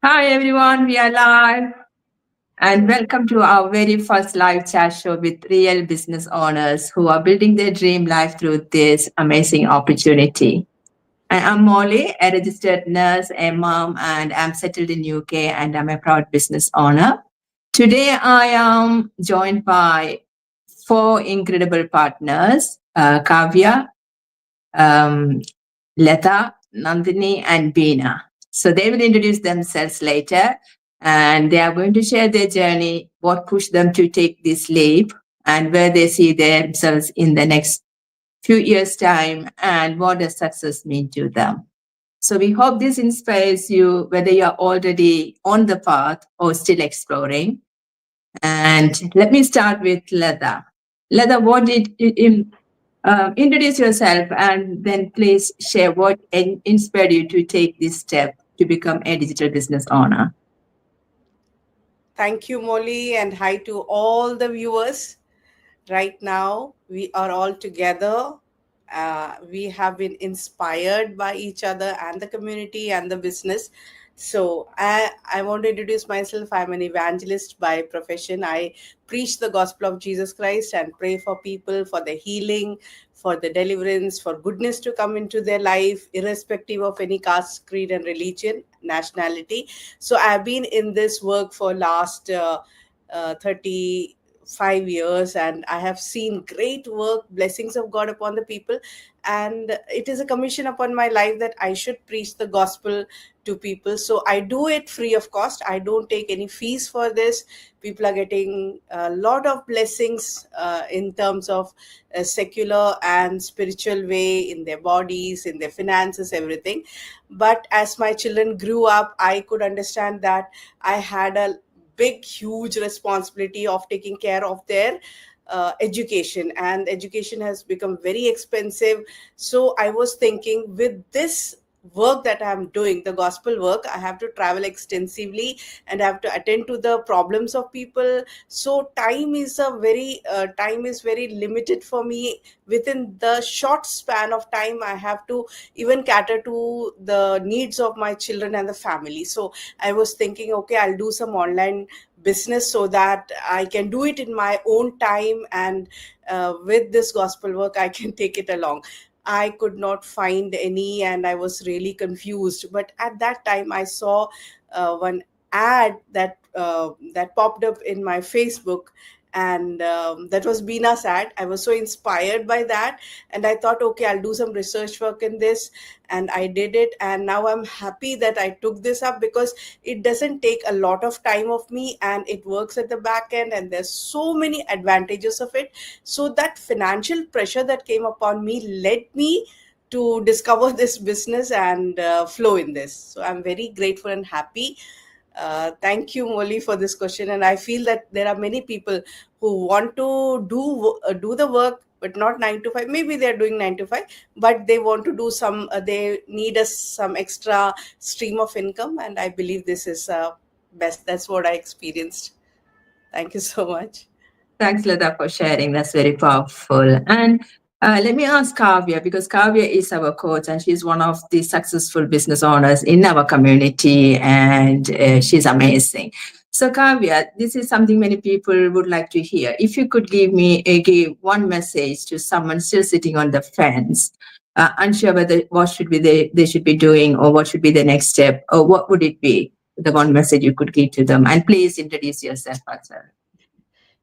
Hi everyone, we are live and welcome to our very first live chat show with real business owners who are building their dream life through this amazing opportunity. I'm Molly, a registered nurse, a mom, and I'm settled in UK and I'm a proud business owner. Today I am joined by four incredible partners, Kavya, um, Latha, Nandini, and Beena. So they will introduce themselves later and they are going to share their journey, what pushed them to take this leap, and where they see themselves in the next few years' time, and what does success mean to them. So we hope this inspires you, whether you're already on the path or still exploring. And let me start with Latha. Latha, what did introduce yourself and then please share what inspired you to take this step to become a digital business owner. Thank you, Molly, and hi to all the viewers. Right now, we are all together. We have been inspired by each other and the community and the business. So, I want to introduce myself. I'm an evangelist by profession. I preach the gospel of Jesus Christ and pray for people for the healing, for the deliverance, for goodness to come into their life, irrespective of any caste, creed, and religion, nationality. So, I've been in this work for last 35 years, and I have seen great work, blessings of God upon the people. And it is a commission upon my life that I should preach the gospel to people. So I do it free of cost. I don't take any fees for this. People are getting a lot of blessings in terms of a secular and spiritual way, in their bodies, in their finances, everything. But as my children grew up, I could understand that I had a big huge responsibility of taking care of their education, and education has become very expensive. So I was thinking, with this work that I'm doing, the gospel work, I have to travel extensively and I have to attend to the problems of people. So time is very limited for me. Within the short span of time, I have to even cater to the needs of my children and the family. So I was thinking, okay, I'll do some online business so that I can do it in my own time, and with this gospel work I can take it along. I could not find any and I was really confused. But at that time, I saw one ad that popped up in my Facebook, and that was Beena's ad. I was so inspired by that, and I thought, okay, I'll do some research work in this, and I did it. And now I'm happy that I took this up, because it doesn't take a lot of time of me, and it works at the back end, and there's so many advantages of it. So that financial pressure that came upon me led me to discover this business and flow in this. So I'm very grateful and happy. Thank you, Molly, for this question. And I feel that there are many people who want to do the work, but not 9 to 5. Maybe they're doing 9 to 5, but they want to do some. They need some extra stream of income, and I believe this is best. That's what I experienced. Thank you so much. Thanks, Lada, for sharing. That's very powerful. And let me ask Kavya, because Kavya is our coach and she's one of the successful business owners in our community, and she's amazing. So, Kavya, this is something many people would like to hear. If you could give one message to someone still sitting on the fence, unsure whether what should be they should be doing or what should be the next step, or what would it be? The one message you could give to them, and please introduce yourself as well.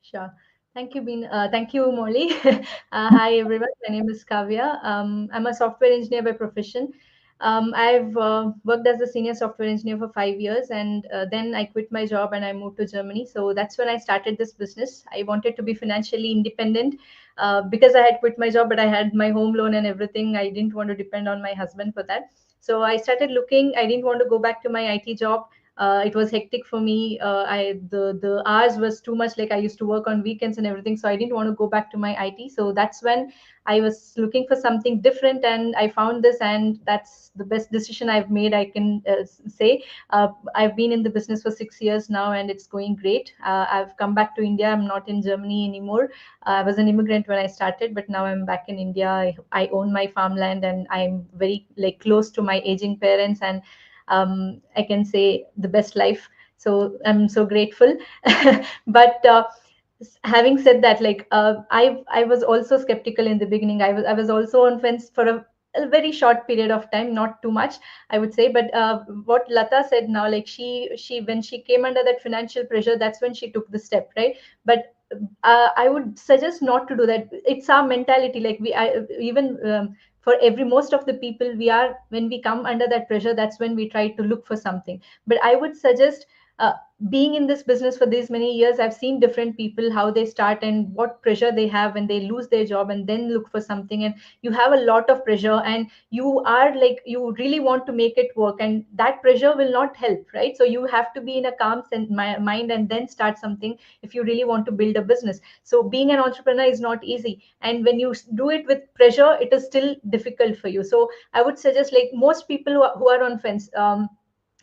Sure. Thank you, Bean. Thank you, Molly. Hi, everyone. My name is Kavya. I'm a software engineer by profession. I've worked as a senior software engineer for 5 years, and then I quit my job and I moved to Germany. So that's when I started this business. I wanted to be financially independent because I had quit my job, but I had my home loan and everything. I didn't want to depend on my husband for that. So I started looking. I didn't want to go back to my IT job. It was hectic for me. The hours was too much. Like I used to work on weekends and everything, so I didn't want to go back to my IT. So that's when I was looking for something different, and I found this, and that's the best decision I've made. I can say I've been in the business for 6 years now, and it's going great. I've come back to India. I'm not in Germany anymore. I was an immigrant when I started, but now I'm back in India. I own my farmland, and I'm very like close to my aging parents, and I can say the best life. So I'm so grateful. But having said that, like I was also skeptical in the beginning. I was also on fence for a very short period of time, not too much, I would say. But what Lata said now, like she when she came under that financial pressure, that's when she took the step, right? But I would suggest not to do that. It's our mentality. Like even for every most of the people, we are, when we come under that pressure, that's when we try to look for something. But I would suggest, uh, being in this business for these many years, I've seen different people how they start and what pressure they have when they lose their job and then look for something. And you have a lot of pressure, and you are like, you really want to make it work, and that pressure will not help, right? So you have to be in a calm mind and then start something if you really want to build a business. So being an entrepreneur is not easy, and when you do it with pressure, it is still difficult for you. So I would suggest, like most people who are on fence,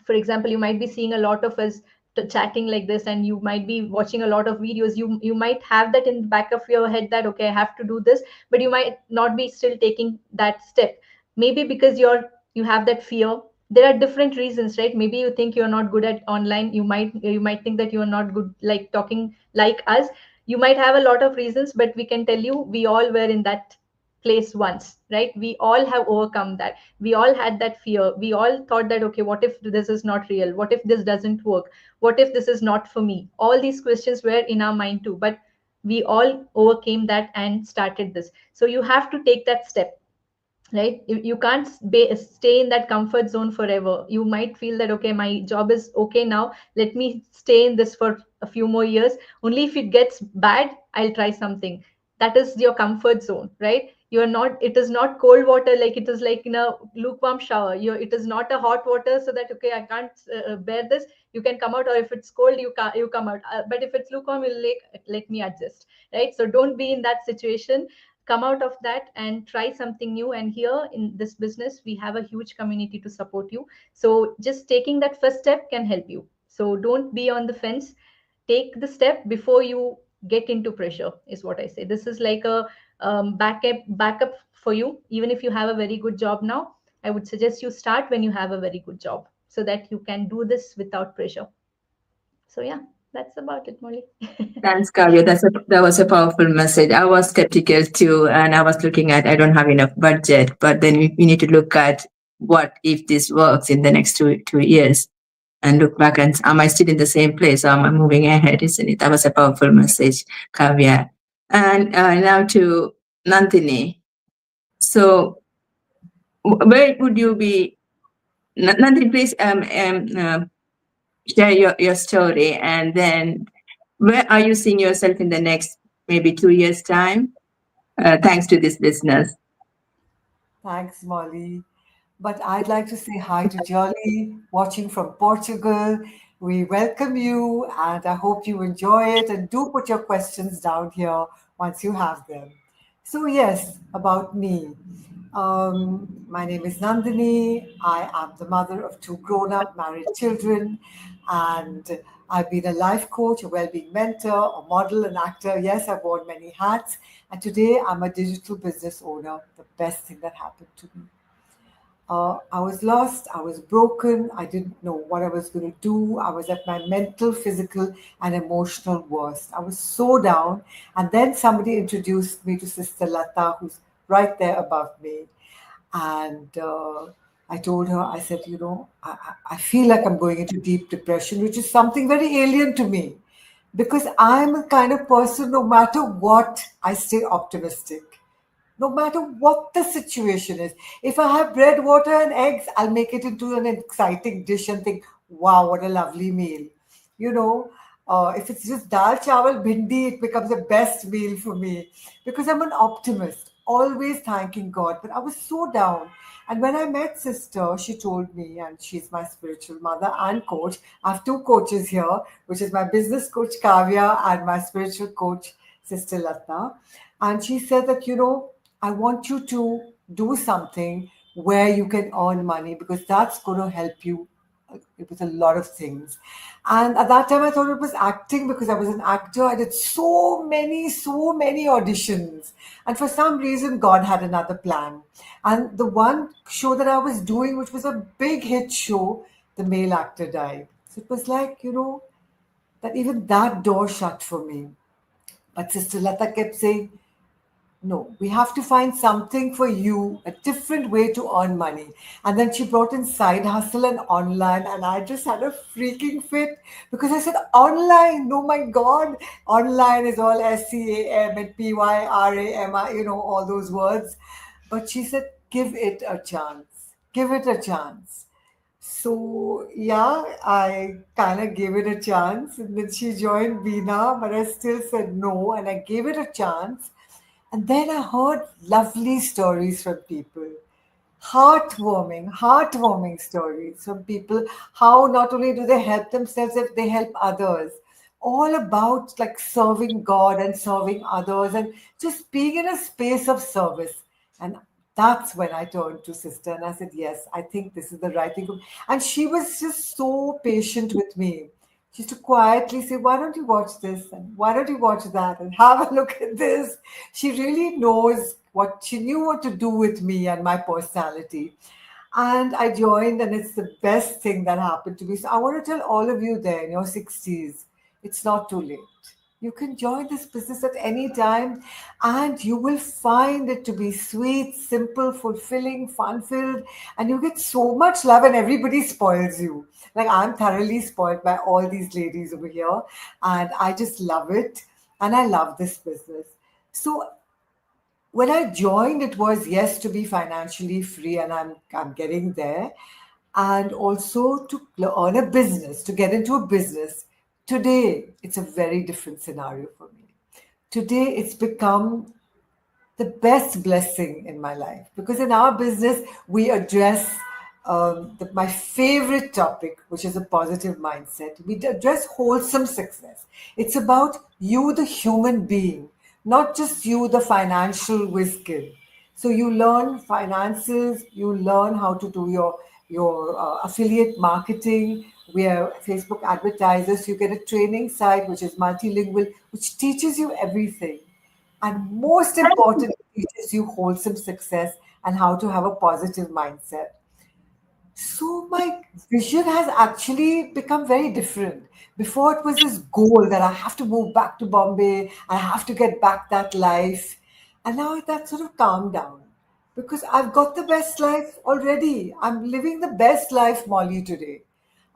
for example, you might be seeing a lot of us chatting like this, and you might be watching a lot of videos. You might have that in the back of your head that, okay, I have to do this, but you might not be still taking that step. Maybe because you have that fear. There are different reasons, right? Maybe you think you're not good at online. You might think that you are not good like talking like us. You might have a lot of reasons, but we can tell you, we all were in that place once, right? We all have overcome that. We all had that fear. We all thought that, okay, what if this is not real? What if this doesn't work? What if this is not for me? All these questions were in our mind too, but we all overcame that and started this. So you have to take that step, right? You can't stay in that comfort zone forever. You might feel that, okay, my job is okay now, let me stay in this for a few more years. Only if it gets bad, I'll try something. That is your comfort zone, right? You're not, it is not cold water, like it is like in a lukewarm shower. It is not a hot water, so that, okay, I can't bear this, you can come out. Or if it's cold, you come out. But if it's lukewarm, you'll like, let me adjust, right? So don't be in that situation. Come out of that and try something new. And here in this business, we have a huge community to support you. So just taking that first step can help you. So don't be on the fence. Take the step before you get into pressure, is what I say. This is like a backup for you. Even if you have a very good job now, I would suggest you start when you have a very good job, so that you can do this without pressure. So yeah, that's about it, Molly. Thanks, Kavya. That was a powerful message. I was skeptical too, and I was looking at I don't have enough budget, but then we need to look at what if this works in the next two years, and look back and am I still in the same place or am I moving ahead? Isn't it? That was a powerful message, Kavya. And now to Nandini. So where would you be, Nandini? Please share your story, and then where are you seeing yourself in the next maybe 2 years' time, thanks to this business? Thanks, Molly. But I'd like to say hi to Jolly, watching from Portugal. We welcome you and I hope you enjoy it. And do put your questions down here once you have them. So, yes, about me. My name is Nandini. I am the mother of two grown up married children. And I've been a life coach, a well being mentor, a model, an actor. Yes, I've worn many hats. And today I'm a digital business owner, the best thing that happened to me. I was lost. I was broken. I didn't know what I was going to do. I was at my mental, physical, and emotional worst. I was so down. And then somebody introduced me to Sister Latha, who's right there above me. And I told her, I said, I feel like I'm going into deep depression, which is something very alien to me because I'm a kind of person, no matter what, I stay optimistic no matter what the situation is. If I have bread, water, and eggs, I'll make it into an exciting dish and think, wow, what a lovely meal. You know, if it's just dal, chawal, bhindi, it becomes the best meal for me because I'm an optimist, always thanking God. But I was so down. And when I met Sister, she told me, and she's my spiritual mother and coach. I have two coaches here, which is my business coach, Kavya, and my spiritual coach, Sister Latha. And she said that, I want you to do something where you can earn money because that's going to help you It was a lot of things. And at that time, I thought it was acting because I was an actor. I did so many auditions. And for some reason, God had another plan. And the one show that I was doing, which was a big hit show, the male actor died. So it was like, that even that door shut for me. But Sister Latha kept saying, no, we have to find something for you, a different way to earn money. And then she brought in side hustle and online, and I just had a freaking fit because I said, online, oh my God, online is all SCAM and PYRAMI, all those words. But she said, give it a chance, give it a chance. So yeah, I kind of gave it a chance, and then she joined Beena, but I still said no, and I gave it a chance. And then I heard lovely stories from people, heartwarming stories from people. How not only do they help themselves, if they help others, all about like serving God and serving others and just being in a space of service. And that's when I turned to Sister and I said, yes, I think this is the right thing. And she was just so patient with me. She used to quietly say, why don't you watch this? And why don't you watch that? And have a look at this. She really knows what she knew what to do with me and my personality. And I joined, and it's the best thing that happened to me. So I want to tell all of you there in your 60s, it's not too late. You can join this business at any time, and you will find it to be sweet, simple, fulfilling, fun filled, and you get so much love, and everybody spoils you. Like, I'm thoroughly spoiled by all these ladies over here, and I just love it, and I love this business. So when I joined, it was yes to be financially free, and I'm getting there, and also to earn a business, to get into a business. Today, it's a very different scenario for me. Today, it's become the best blessing in my life because in our business we address my favorite topic, which is a positive mindset. We address wholesome success. It's about you, the human being, not just you, the financial whiz kid. So you learn finances, you learn how to do your affiliate marketing. We are Facebook advertisers. You get a training site which is multilingual, which teaches you everything and most important, it teaches you wholesome success and how to have a positive mindset. So my vision has actually become very different. Before it was this goal that I have to move back to Bombay, I have to get back that life. And now that sort of calmed down because I've got the best life already. I'm living the best life, Molly, today.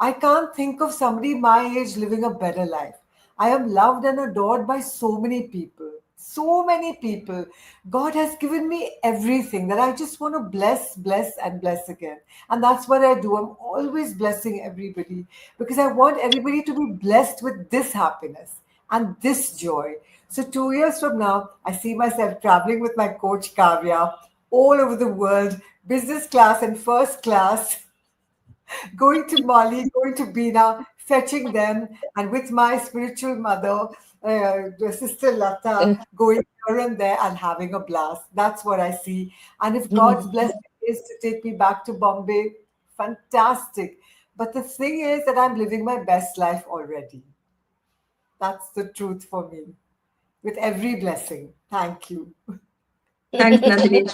I can't think of somebody my age living a better life. I am loved and adored by so many people. So many people. God has given me everything that I just want to bless, and bless again. And that's what I do. I'm always blessing everybody because I want everybody to be blessed with this happiness and this joy. So 2 years from now, I see myself traveling with my coach Kavya all over the world, business class and first class, going to Mali, going to Beena, fetching them, and with my spiritual mother, the Sister Latha, going here and there and having a blast. That's what I see. And if God's blessing is to take me back to Bombay, fantastic. But the thing is that I'm living my best life already. That's the truth for me. With every blessing. Thank you. Thanks, Nandini.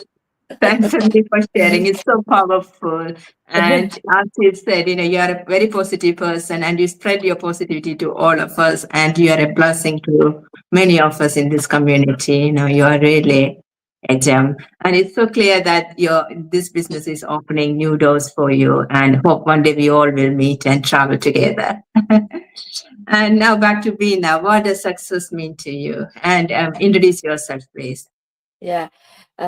Thanks, Nandini, for sharing. It's so powerful. And as you said, you are a very positive person and you spread your positivity to all of us. And you are a blessing to many of us in this community. You are really a gem. And it's so clear that this business is opening new doors for you. And hope one day we all will meet and travel together. And now back to Beena. What does success mean to you? And introduce yourself, please. Yeah,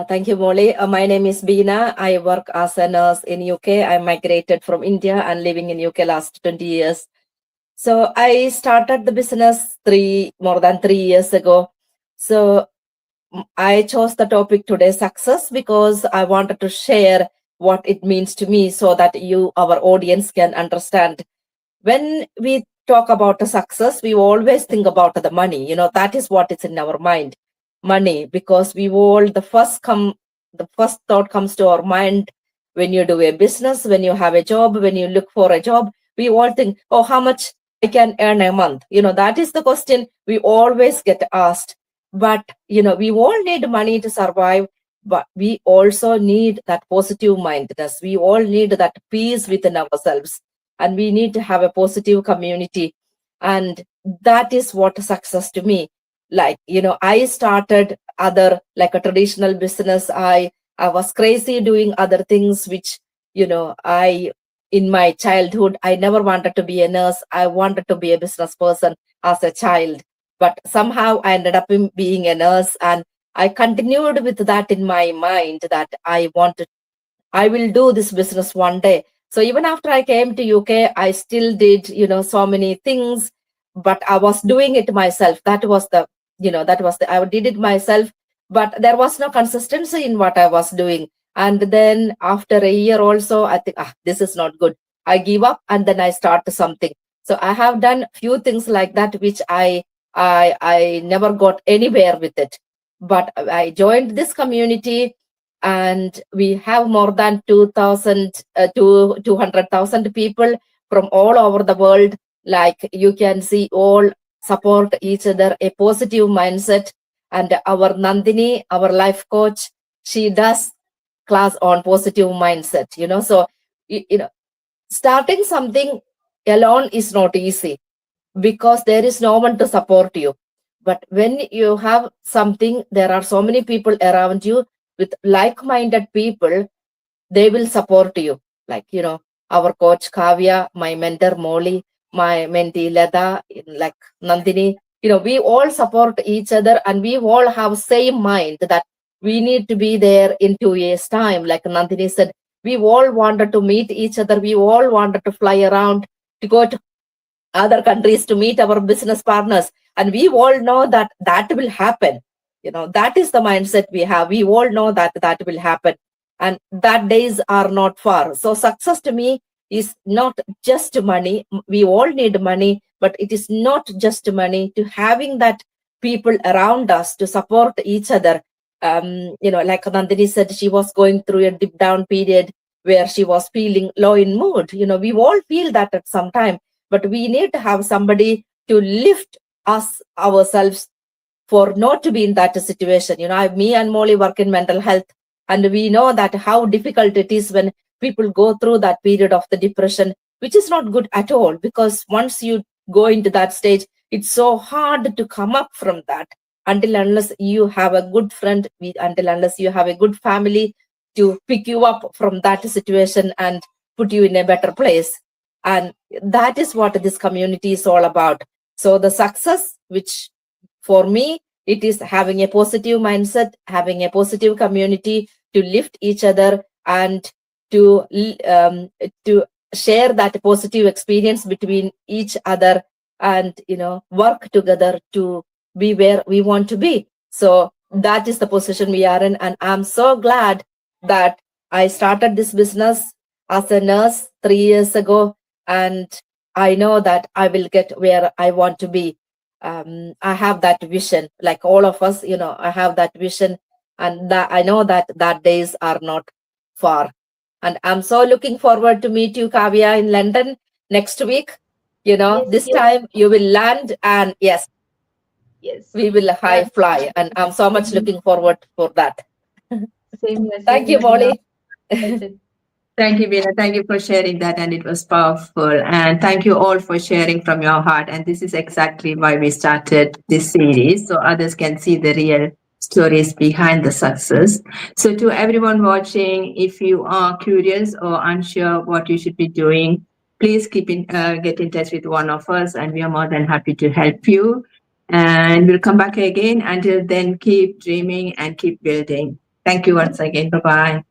thank you, Molly. My name is Beena. I work as a nurse in UK. I migrated from India and living in UK last 20 years. So I started the business more than 3 years ago. So I chose the topic today, success, because I wanted to share what it means to me so that our audience, can understand. When we talk about the success, we always think about the money. That is what is in our mind, money, because the first thought comes to our mind when you do a business, when you have a job, when you look for a job. we all think, oh, how much I can earn a month? That is the question we always get asked. But, we all need money to survive, but we also need that positive mindedness. We all need that peace within ourselves, and we need to have a positive community. And that is what success to me. Like, I started other, like a traditional business. I was crazy doing other things, which, I, in my childhood, I never wanted to be a nurse. I wanted to be a business person as a child. But somehow I ended up being a nurse, and I continued with that in my mind, that I will do this business one day. So even after I came to UK, I still did, so many things, but I was doing it myself. I did it myself, but there was no consistency in what I was doing. And then after a year also, I think, this is not good. I give up, and then I start something. So I have done few things like that, which I never got anywhere with it. But I joined this community, and we have more than 200,000 people from all over the world. Like, you can see, all support each other, a positive mindset. And our Nandini, our life coach, she does class on positive mindset. So starting something alone is not easy, because there is no one to support you. But when you have something, there are so many people around you with like-minded people, they will support you. Like, our coach Kavya, my mentor Molly, my mentee Latha, like Nandini, we all support each other, and we all have same mind that we need to be there in 2 years' time. Like Nandini said, we all wanted to meet each other. We all wanted to fly around, to go to other countries, to meet our business partners. And we all know that that will happen. That is the mindset we have. We all know that that will happen, and that days are not far. So success to me is not just money. We all need money, but it is not just money. To having that people around us to support each other. Like Nandini said, she was going through a dip down period where she was feeling low in mood. We all feel that at some time, but we need to have somebody to lift us ourselves for not to be in that situation. Me and Molly work in mental health, and we know that how difficult it is when people go through that period of the depression, which is not good at all, because once you go into that stage, it's so hard to come up from that, until unless you have a good friend, until unless you have a good family to pick you up from that situation and put you in a better place. And that is what this community is all about. So the success, which for me, it is having a positive mindset, having a positive community to lift each other, and to to share that positive experience between each other, and work together to be where we want to be. So that is the position we are in, and I'm so glad that I started this business as a nurse 3 years ago, and I know that I will get where I want to be. I have that vision, like all of us. I have that vision, and that I know that days are not far. And I'm so looking forward to meet you, Kavya, in London next week. Yes, This yes, time you will land, and yes, yes. we will high fly, and I'm so much looking forward for that. Same Thank you, here, Beena. Molly. Excited. Thank you, Beena. Thank you for sharing that, and it was powerful. And thank you all for sharing from your heart. And this is exactly why we started this series, so others can see the real stories behind the success. So, to everyone watching, if you are curious or unsure what you should be doing, please get in touch with one of us, and we are more than happy to help you. And we'll come back again. Until then, keep dreaming and keep building. Thank you once again. Bye bye.